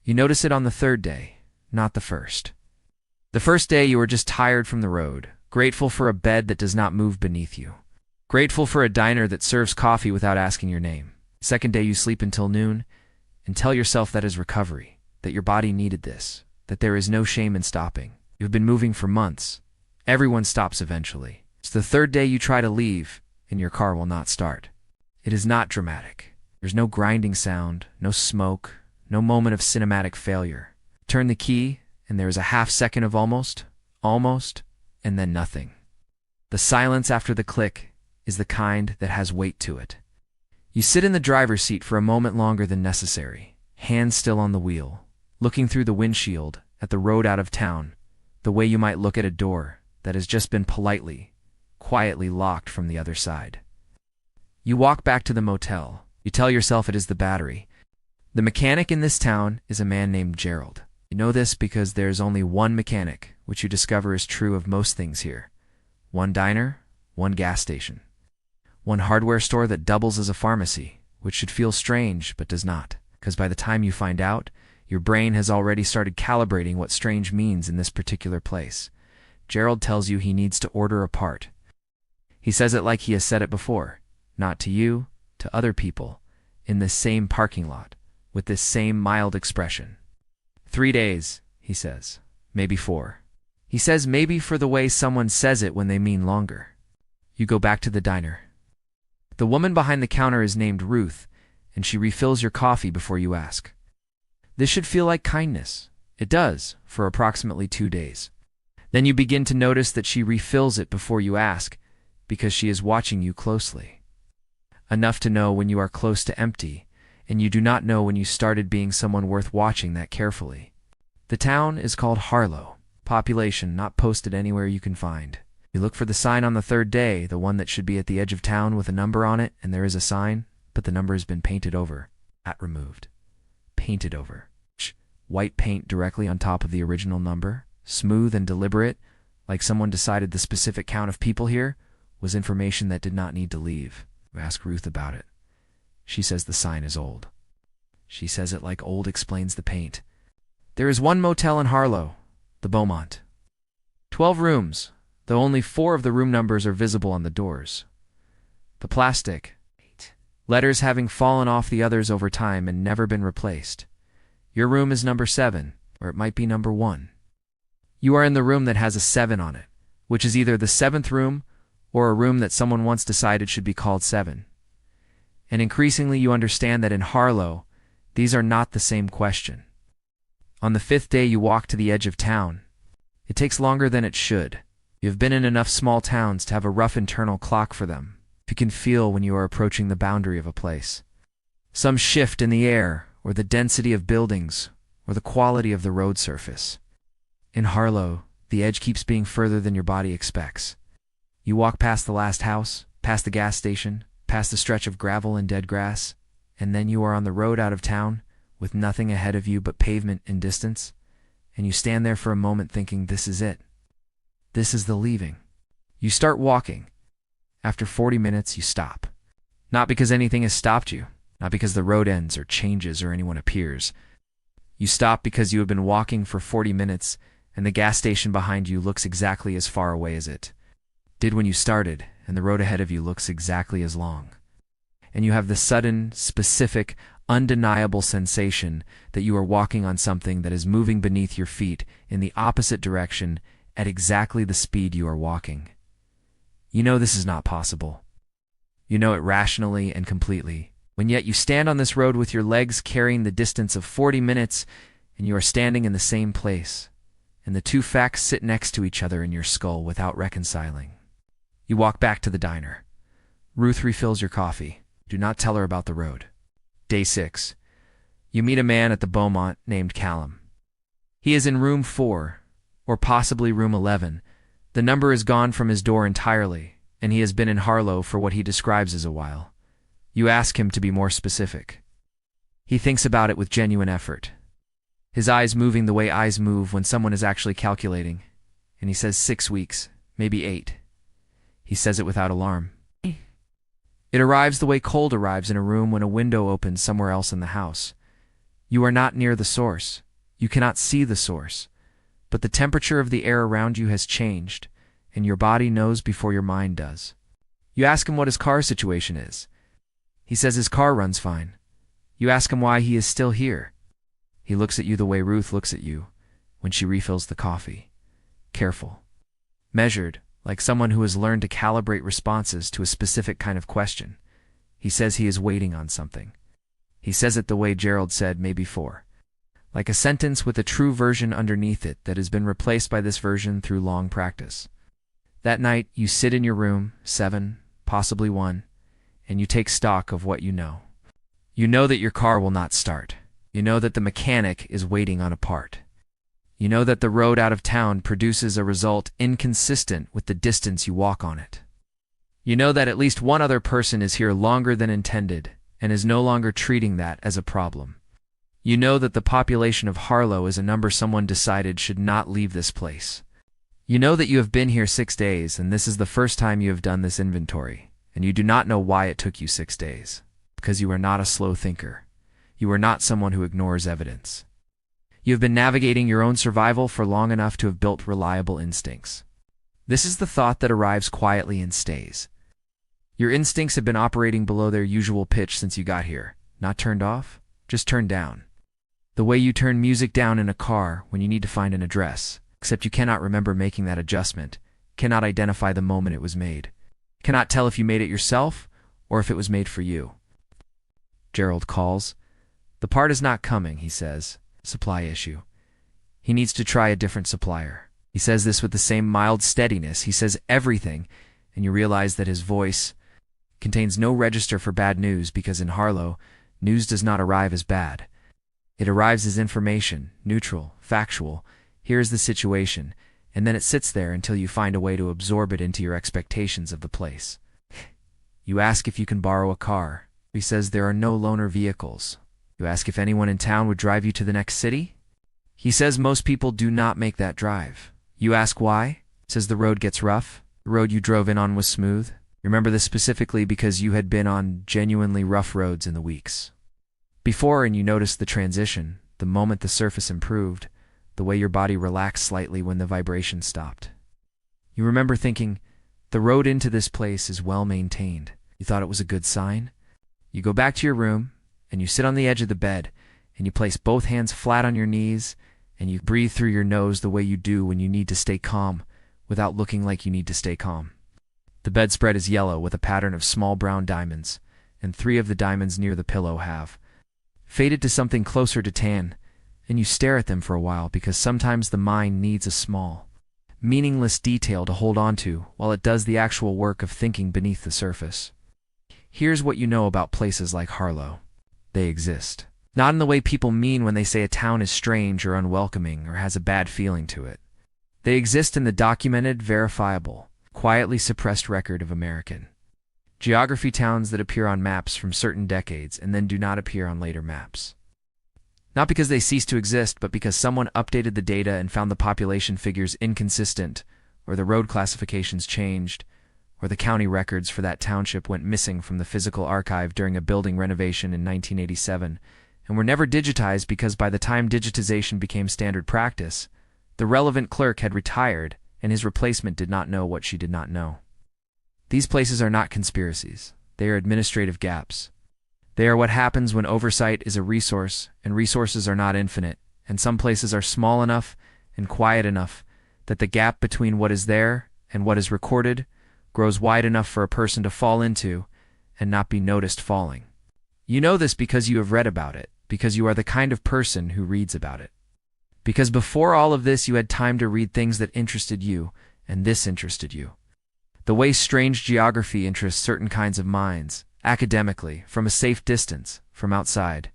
You notice it on the third day, not the first. The first day you are just tired from the road, grateful for a bed that does not move beneath you, grateful for a diner that serves coffee without asking your name. Second day you sleep until noon and tell yourself that is recovery, that your body needed this, that there is no shame in stopping. You've been moving for months. Everyone stops eventually. It's the third day you try to leave and your car will not start. It is not dramatic. There's no grinding sound, no smoke, no moment of cinematic failure. Turn the key and there is a half second of almost, and then nothing. The silence after the click is the kind that has weight to it. You sit in the driver's seat for a moment longer than necessary, hands still on the wheel, looking through the windshield at the road out of town, the way you might look at a door that has just been politely, quietly locked from the other side. You walk back to the motel. You tell yourself it is the battery. The mechanic in this town is a man named Gerald. You know this because there's only one mechanic, which you discover is true of most things here. One diner, one gas station. One hardware store that doubles as a pharmacy, which should feel strange but does not, because by the time you find out, your brain has already started calibrating what strange means in this particular place. Gerald tells you he needs to order a part. He says it like he has said it before, not to you, to other people, in this same parking lot, with this same mild expression. 3 days, he says, maybe 4. He says maybe for the way someone says it when they mean longer. You go back to the diner. The woman behind the counter is named Ruth, and she refills your coffee before you ask. This should feel like kindness. It does, for approximately 2 days. Then you begin to notice that she refills it before you ask, because she is watching you closely. Enough to know when you are close to empty, and you do not know when you started being someone worth watching that carefully. The town is called Harlow. Population not posted anywhere you can find. You look for the sign on the third day, the one that should be at the edge of town with a number on it, and there is a sign, but the number has been painted over. At removed. Painted over. White paint directly on top of the original number, smooth and deliberate, like someone decided the specific count of people here was information that did not need to leave. You ask Ruth about it. She says the sign is old. She says it like old explains the paint. There is one motel in Harlow, the Beaumont. 12 rooms, though only 4 of the room numbers are visible on the doors. The plastic. Letters having fallen off the others over time and never been replaced. Your room is number 7, or it might be number 1. You are in the room that has a 7 on it, which is either the 7th room or a room that someone once decided should be called 7. And increasingly you understand that in Harlow, these are not the same question. On the 5th day you walk to the edge of town. It takes longer than it should. You have been in enough small towns to have a rough internal clock for them. You can feel when you are approaching the boundary of a place. Some shift in the air, or the density of buildings, or the quality of the road surface. In Harlow, the edge keeps being further than your body expects. You walk past the last house, past the gas station, past the stretch of gravel and dead grass, and then you are on the road out of town, with nothing ahead of you but pavement and distance, and you stand there for a moment thinking this is it. This is the leaving. You start walking. After 40 minutes, you stop. Not because anything has stopped you, not because the road ends or changes or anyone appears. You stop because you have been walking for 40 minutes, and the gas station behind you looks exactly as far away as it did when you started, and the road ahead of you looks exactly as long. And you have the sudden, specific, undeniable sensation that you are walking on something that is moving beneath your feet in the opposite direction at exactly the speed you are walking. You know this is not possible. You know it rationally and completely, when yet you stand on this road with your legs carrying the distance of 40 minutes, and you are standing in the same place, and the two facts sit next to each other in your skull without reconciling. You walk back to the diner. Ruth refills your coffee. Do not tell her about the road. Day 6. You meet a man at the Beaumont named Callum. He is in room 4, or possibly room 11. The number is gone from his door entirely, and he has been in Harlow for what he describes as a while. You ask him to be more specific. He thinks about it with genuine effort, his eyes moving the way eyes move when someone is actually calculating, and he says 6 weeks, maybe 8. He says it without alarm. It arrives the way cold arrives in a room when a window opens somewhere else in the house. You are not near the source. You cannot see the source. But the temperature of the air around you has changed, and your body knows before your mind does. You ask him what his car situation is. He says his car runs fine. You ask him why he is still here. He looks at you the way Ruth looks at you when she refills the coffee. Careful. Measured, like someone who has learned to calibrate responses to a specific kind of question. He says he is waiting on something. He says it the way Gerald said maybe before. Like a sentence with a true version underneath it that has been replaced by this version through long practice. That night, you sit in your room, 7, possibly 1, and you take stock of what you know. You know that your car will not start. You know that the mechanic is waiting on a part. You know that the road out of town produces a result inconsistent with the distance you walk on it. You know that at least one other person is here longer than intended and is no longer treating that as a problem. You know that the population of Harlow is a number someone decided should not leave this place. You know that you have been here 6 days, and this is the first time you have done this inventory, and you do not know why it took you 6 days, because you are not a slow thinker. You are not someone who ignores evidence. You have been navigating your own survival for long enough to have built reliable instincts. This is the thought that arrives quietly and stays. Your instincts have been operating below their usual pitch since you got here. Not turned off, just turned down. The way you turn music down in a car when you need to find an address, except you cannot remember making that adjustment, cannot identify the moment it was made, cannot tell if you made it yourself or if it was made for you. Gerald calls. The part is not coming, he says. Supply issue. He needs to try a different supplier. He says this with the same mild steadiness. He says everything, and you realize that his voice contains no register for bad news because in Harlow, news does not arrive as bad. It arrives as information, neutral, factual. Here is the situation, and then it sits there until you find a way to absorb it into your expectations of the place. You ask if you can borrow a car. He says there are no loaner vehicles. You ask if anyone in town would drive you to the next city? He says most people do not make that drive. You ask why? He says the road gets rough. The road you drove in on was smooth. You remember this specifically because you had been on genuinely rough roads in the weeks before, and you noticed the transition, the moment the surface improved, the way your body relaxed slightly when the vibration stopped. You remember thinking, the road into this place is well maintained. You thought it was a good sign. You go back to your room, and you sit on the edge of the bed, and you place both hands flat on your knees, and you breathe through your nose the way you do when you need to stay calm, without looking like you need to stay calm. The bedspread is yellow with a pattern of small brown diamonds, and 3 of the diamonds near the pillow have faded to something closer to tan, and you stare at them for a while because sometimes the mind needs a small, meaningless detail to hold on to while it does the actual work of thinking beneath the surface. Here's what you know about places like Harlow. They exist. Not in the way people mean when they say a town is strange or unwelcoming or has a bad feeling to it. They exist in the documented, verifiable, quietly suppressed record of American geography towns that appear on maps from certain decades and then do not appear on later maps. Not because they ceased to exist, but because someone updated the data and found the population figures inconsistent, or the road classifications changed, or the county records for that township went missing from the physical archive during a building renovation in 1987, and were never digitized because by the time digitization became standard practice, the relevant clerk had retired and his replacement did not know what she did not know. These places are not conspiracies. They are administrative gaps. They are what happens when oversight is a resource, and resources are not infinite, and some places are small enough and quiet enough that the gap between what is there and what is recorded grows wide enough for a person to fall into and not be noticed falling. You know this because you have read about it, because you are the kind of person who reads about it. Because before all of this you had time to read things that interested you, and this interested you. The way strange geography interests certain kinds of minds, academically, from a safe distance, from outside.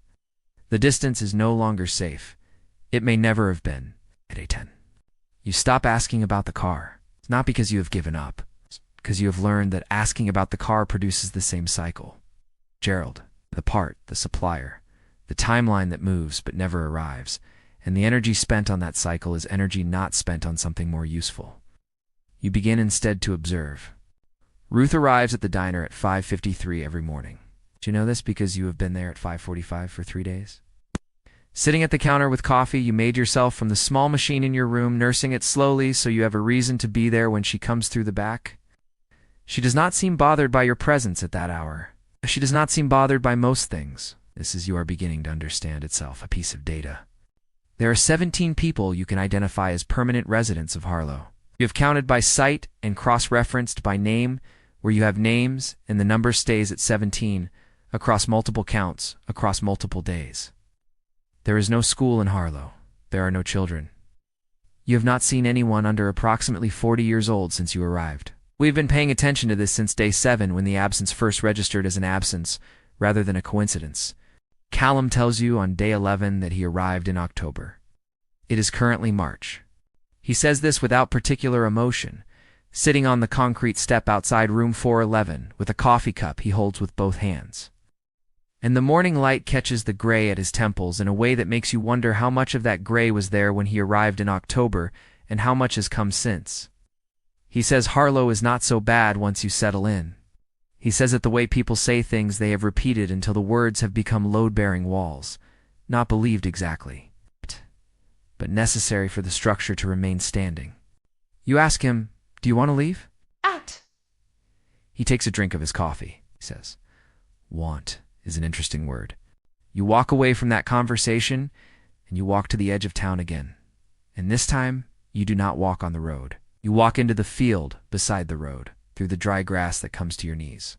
The distance is no longer safe. It may never have been. At A10. You stop asking about the car. It's not because you have given up. It's because you have learned that asking about the car produces the same cycle. Gerald, the part, the supplier, the timeline that moves but never arrives, and the energy spent on that cycle is energy not spent on something more useful. You begin instead to observe. Ruth arrives at the diner at 5:53 every morning. Do you know this because you have been there at 5:45 for 3 days? Sitting at the counter with coffee you made yourself from the small machine in your room, nursing it slowly so you have a reason to be there when she comes through the back. She does not seem bothered by your presence at that hour. She does not seem bothered by most things. This is you are beginning to understand itself, a piece of data. There are 17 people you can identify as permanent residents of Harlow. You have counted by sight and cross-referenced by name, where you have names and the number stays at 17, across multiple counts, across multiple days. There is no school in Harlow. There are no children. You have not seen anyone under approximately 40 years old since you arrived. We have been paying attention to this since day 7 when the absence first registered as an absence rather than a coincidence. Callum tells you on day 11 that he arrived in October. It is currently March. He says this without particular emotion, sitting on the concrete step outside room 411 with a coffee cup he holds with both hands. And the morning light catches the gray at his temples in a way that makes you wonder how much of that gray was there when he arrived in October and how much has come since. He says Harlow is not so bad once you settle in. He says it the way people say things they have repeated until the words have become load-bearing walls, not believed exactly, but necessary for the structure to remain standing. You ask him, "Do you want to leave?" Out. He takes a drink of his coffee. He says, "Want is an interesting word." You walk away from that conversation, and you walk to the edge of town again. And this time, you do not walk on the road. You walk into the field beside the road, through the dry grass that comes to your knees.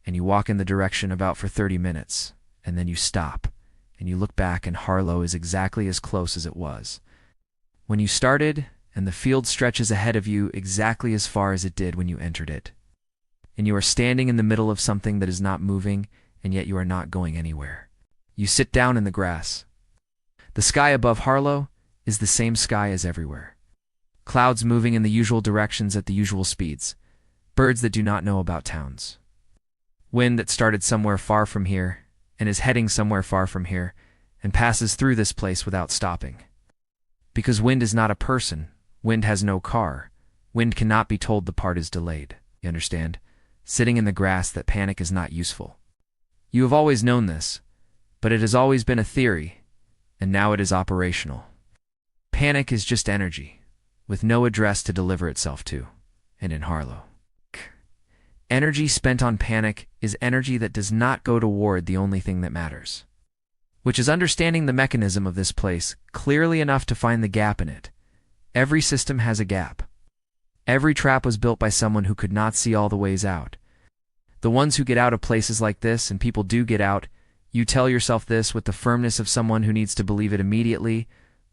And you walk in the direction about for 30 minutes, and then you stop, and you look back and Harlow is exactly as close as it was when you started, and the field stretches ahead of you exactly as far as it did when you entered it. And you are standing in the middle of something that is not moving, and yet you are not going anywhere. You sit down in the grass. The sky above Harlow is the same sky as everywhere. Clouds moving in the usual directions at the usual speeds. Birds that do not know about towns. Wind that started somewhere far from here and is heading somewhere far from here and passes through this place without stopping. Because wind is not a person, wind has no car, wind cannot be told the part is delayed. You understand? Sitting in the grass that panic is not useful. You have always known this, but it has always been a theory, and now it is operational. Panic is just energy, with no address to deliver itself to, and in Harlow. Energy spent on panic is energy that does not go toward the only thing that matters, which is understanding the mechanism of this place clearly enough to find the gap in it. Every system has a gap. Every trap was built by someone who could not see all the ways out. The ones who get out of places like this, and people do get out, you tell yourself this with the firmness of someone who needs to believe it immediately,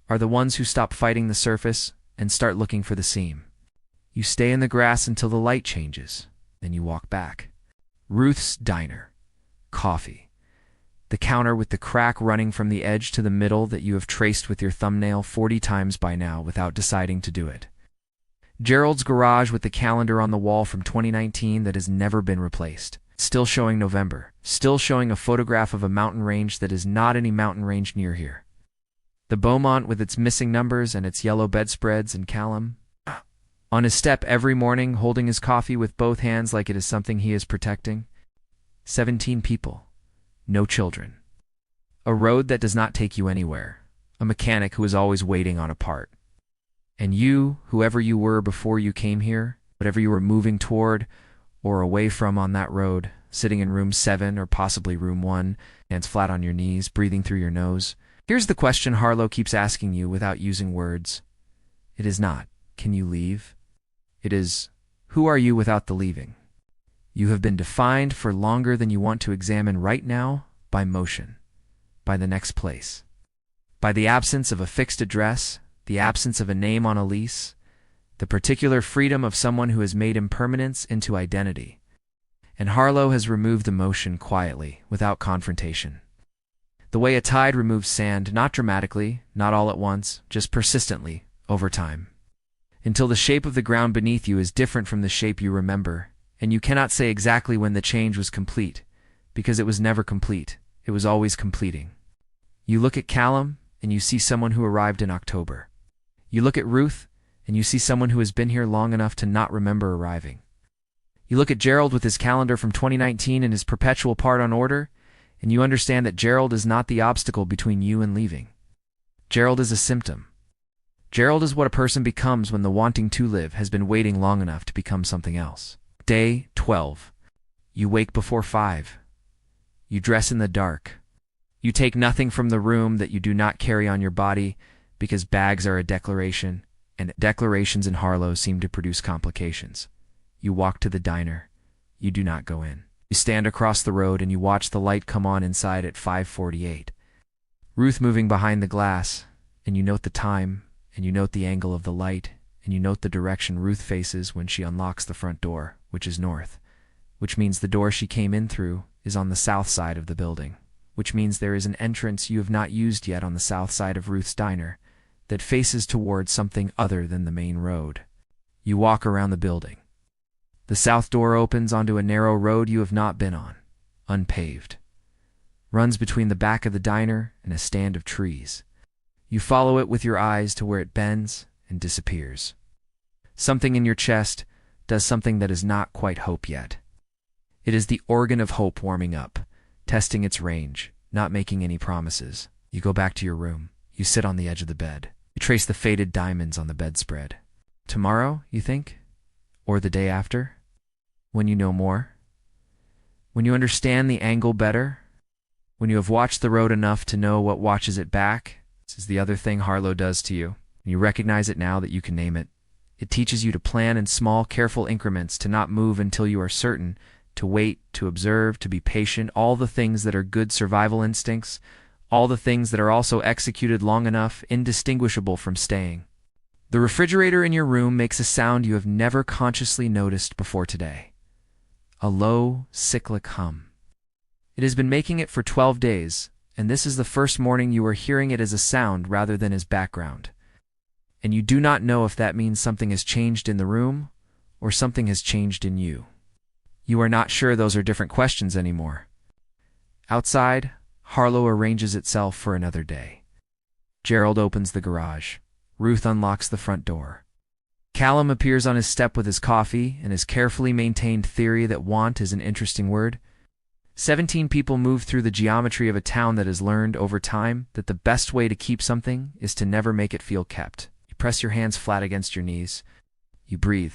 are the ones who stop fighting the surface and start looking for the seam. You stay in the grass until the light changes, then you walk back. Ruth's Diner. Coffee. The counter with the crack running from the edge to the middle that you have traced with your thumbnail 40 times by now without deciding to do it. Gerald's garage with the calendar on the wall from 2019 that has never been replaced. Still showing November. Still showing a photograph of a mountain range that is not any mountain range near here. The Beaumont with its missing numbers and its yellow bedspreads, and Callum on his step every morning holding his coffee with both hands like it is something he is protecting. 17 people. No children. A road that does not take you anywhere. A mechanic who is always waiting on a part. And you, whoever you were before you came here, whatever you were moving toward or away from on that road, sitting in room 7 or possibly room 1, hands flat on your knees, breathing through your nose. Here's the question Harlow keeps asking you without using words. It is not, "Can you leave?" It is, "Who are you without the leaving?" You have been defined for longer than you want to examine right now by motion, by the next place, by the absence of a fixed address, the absence of a name on a lease, the particular freedom of someone who has made impermanence into identity. And Harlow has removed the motion quietly, without confrontation. The way a tide removes sand, not dramatically, not all at once, just persistently, over time. Until the shape of the ground beneath you is different from the shape you remember, and you cannot say exactly when the change was complete, because it was never complete, it was always completing. You look at Callum, and you see someone who arrived in October. You look at Ruth, and you see someone who has been here long enough to not remember arriving. You look at Gerald with his calendar from 2019 and his perpetual part on order, and you understand that Gerald is not the obstacle between you and leaving. Gerald is a symptom. Gerald is what a person becomes when the wanting to live has been waiting long enough to become something else. Day 12. You wake before 5. You dress in the dark. You take nothing from the room that you do not carry on your body, because bags are a declaration, and declarations in Harlow seem to produce complications. You walk to the diner. You do not go in. You stand across the road and you watch the light come on inside at 5:48. Ruth moving behind the glass, and you note the time, and you note the angle of the light, and you note the direction Ruth faces when she unlocks the front door, which is north, which means the door she came in through is on the south side of the building, which means there is an entrance you have not used yet on the south side of Ruth's diner that faces towards something other than the main road. You walk around the building. The south door opens onto a narrow road you have not been on, unpaved. Runs between the back of the diner and a stand of trees. You follow it with your eyes to where it bends and disappears. Something in your chest does something that is not quite hope yet. It is the organ of hope warming up, testing its range, not making any promises. You go back to your room. You sit on the edge of the bed. You trace the faded diamonds on the bedspread. Tomorrow, you think? Or the day after? When you know more? When you understand the angle better? When you have watched the road enough to know what watches it back? This is the other thing Harlow does to you. You recognize it now that you can name it. It teaches you to plan in small, careful increments, to not move until you are certain, to wait, to observe, to be patient, all the things that are good survival instincts, all the things that are also executed long enough, indistinguishable from staying. The refrigerator in your room makes a sound you have never consciously noticed before today. A low, cyclic hum. It has been making it for 12 days, and this is the first morning you are hearing it as a sound rather than as background. And you do not know if that means something has changed in the room or something has changed in you. You are not sure those are different questions anymore. Outside, Harlow arranges itself for another day. Gerald opens the garage. Ruth unlocks the front door. Callum appears on his step with his coffee and his carefully maintained theory that want is an interesting word. 17 people move through the geometry of a town that has learned over time that the best way to keep something is to never make it feel kept. You press your hands flat against your knees. You breathe.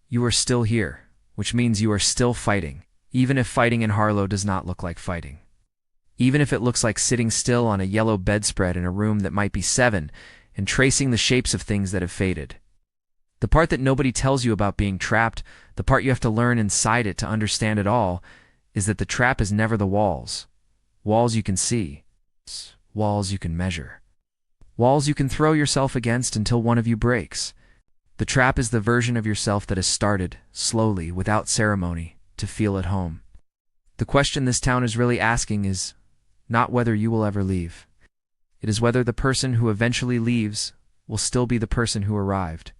You are still here, which means you are still fighting, even if fighting in Harlow does not look like fighting. Even if it looks like sitting still on a yellow bedspread in a room that might be 7 and tracing the shapes of things that have faded. The part that nobody tells you about being trapped, the part you have to learn inside it to understand it all, is that the trap is never the walls. Walls you can see. Walls you can measure. Walls you can throw yourself against until one of you breaks. The trap is the version of yourself that has started, slowly, without ceremony, to feel at home. The question this town is really asking is not whether you will ever leave. It is whether the person who eventually leaves will still be the person who arrived,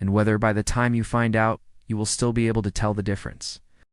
and whether by the time you find out, you will still be able to tell the difference.